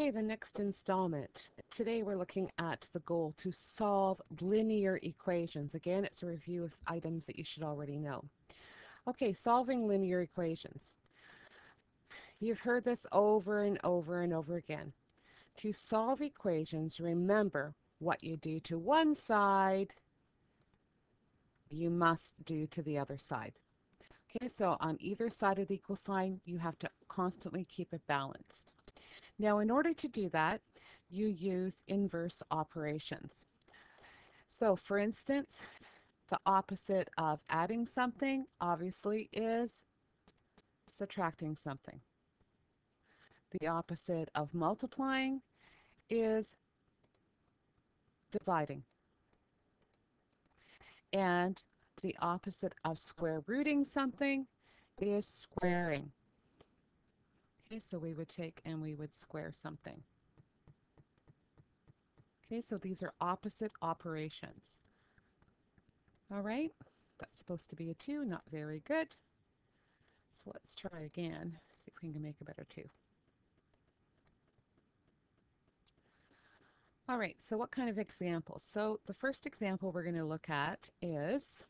Okay, the next installment. Today we're looking at the goal to solve linear equations. Again, it's a review of items that you should already know. Okay, solving linear equations. You've heard this over and over and over again. To solve equations, remember what you do to one side, you must do to the other side. Okay, so on either side of the equal sign, you have to constantly keep it balanced. Now, in order to do that, you use inverse operations. So, for instance, the opposite of adding something, obviously, is subtracting something. The opposite of multiplying is dividing. And the opposite of square rooting something is squaring. Okay, so we would take and we would square something. Okay, so these are opposite operations. All right, that's supposed to be a 2, not very good. So let's try again, see if we can make a better 2. All right, so what kind of examples? So the first example we're going to look at is,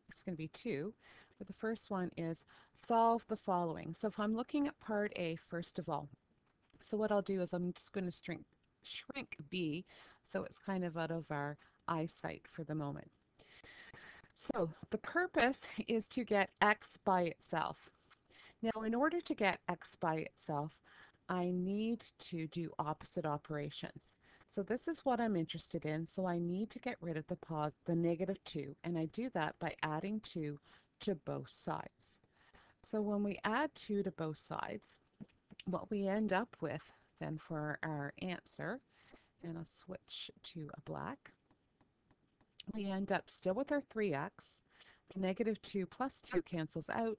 it's going to be 2, but the first one is solve the following. So if I'm looking at part A, first of all, so what I'll do is I'm just going to shrink B so it's kind of out of our eyesight for the moment. So the purpose is to get x by itself. Now, in order to get x by itself, I need to do opposite operations. So this is what I'm interested in. So I need to get rid of the negative 2, and I do that by adding 2 to both sides. So when we add 2 to both sides, what we end up with then for our answer, and I'll switch to a black, we end up still with our 3x. Negative 2 plus 2 cancels out,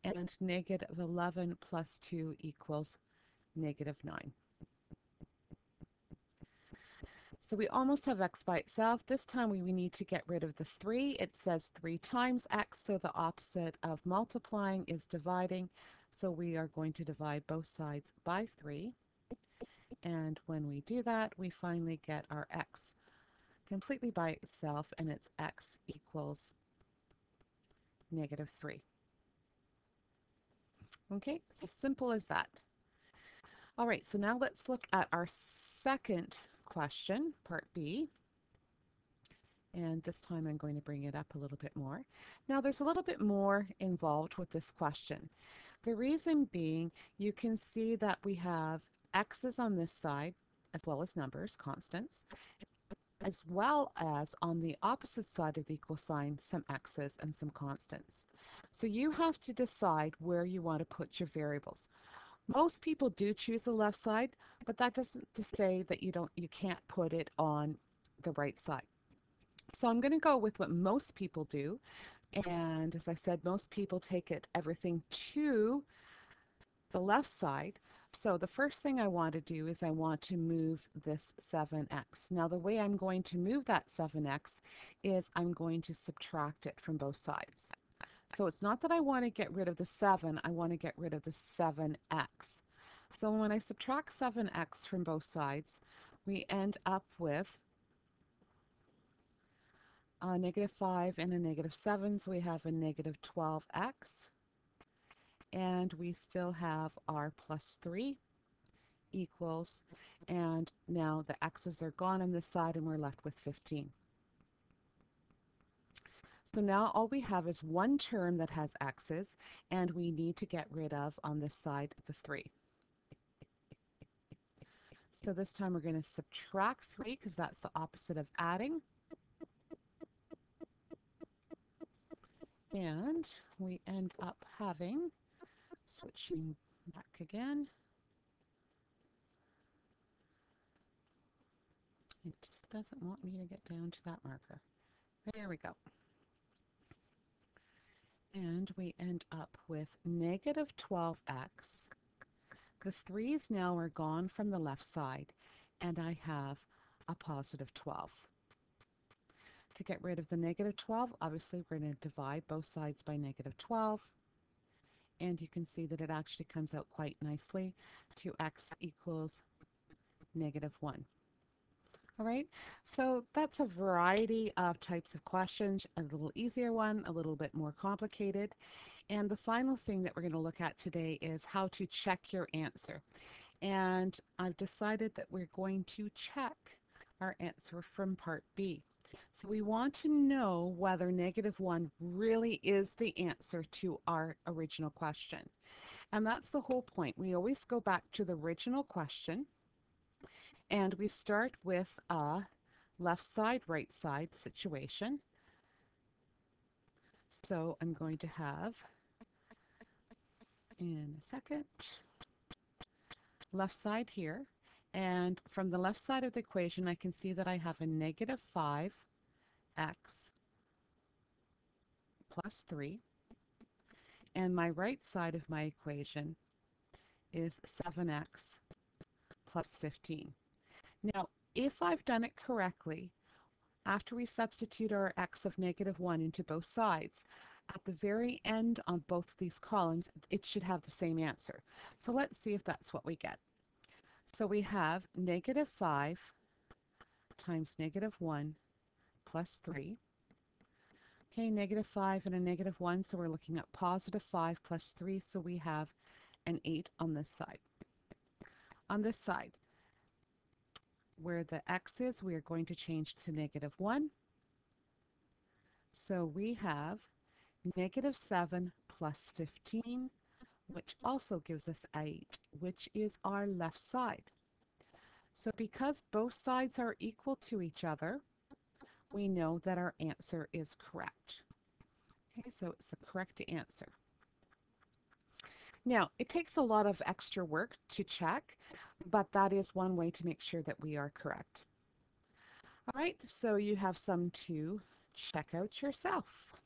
and negative 11 plus 2 equals negative 9. So we almost have x by itself. This time we need to get rid of the 3. It says 3 times x, so the opposite of multiplying is dividing. So we are going to divide both sides by 3. And when we do that, we finally get our x completely by itself, and it's x equals negative 3. Okay, it's as simple as that. All right, so now let's look at our second question, part B. And this time I'm going to bring it up a little bit more. Now there's a little bit more involved with this question. The reason being, you can see that we have x's on this side, as well as numbers, constants, as well as on the opposite side of the equal sign, some x's and some constants. So you have to decide where you want to put your variables. Most people do choose the left side, but that doesn't to say that you can't put it on the right side. So I'm going to go with what most people do. And as I said, most people take everything to the left side. So the first thing I want to do is I want to move this 7x. Now the way I'm going to move that 7x is I'm going to subtract it from both sides. So it's not that I want to get rid of the 7, I want to get rid of the 7x. So when I subtract 7x from both sides, we end up with a negative 5 and a negative 7, so we have a negative 12x. And we still have our plus 3 equals, and now the x's are gone on this side and we're left with 15. So now all we have is one term that has x's, and we need to get rid of, on this side, the 3. So this time we're going to subtract 3 because that's the opposite of adding. And we end up having, switching back again, it just doesn't want me to get down to that marker. There we go. And we end up with negative 12x. The 3's now are gone from the left side, and I have a positive 12. To get rid of the negative 12, obviously we're going to divide both sides by negative 12. And you can see that it actually comes out quite nicely. 2x equals -1. All right, so that's a variety of types of questions, a little easier one, a little bit more complicated. And the final thing that we're going to look at today is how to check your answer. And I've decided that we're going to check our answer from part B. So we want to know whether -1 really is the answer to our original question. And that's the whole point. We always go back to the original question and we start with a left side, right side situation. So I'm going to have, in a second, left side here. And from the left side of the equation, I can see that I have a -5x plus 3. And my right side of my equation is 7x plus 15. Now, if I've done it correctly, after we substitute our x of -1 into both sides, at the very end on both of these columns, it should have the same answer. So let's see if that's what we get. So we have -5 times -1 plus 3. Okay, -5 and a -1, so we're looking at +5 plus 3, so we have an 8 on this side. On this side, where the x is, we are going to change to -1. So we have -7 plus 15, which also gives us 8, which is our left side. So because both sides are equal to each other, we know that our answer is correct. Okay, so it's the correct answer. Now, it takes a lot of extra work to check, but that is one way to make sure that we are correct. All right, so you have some to check out yourself.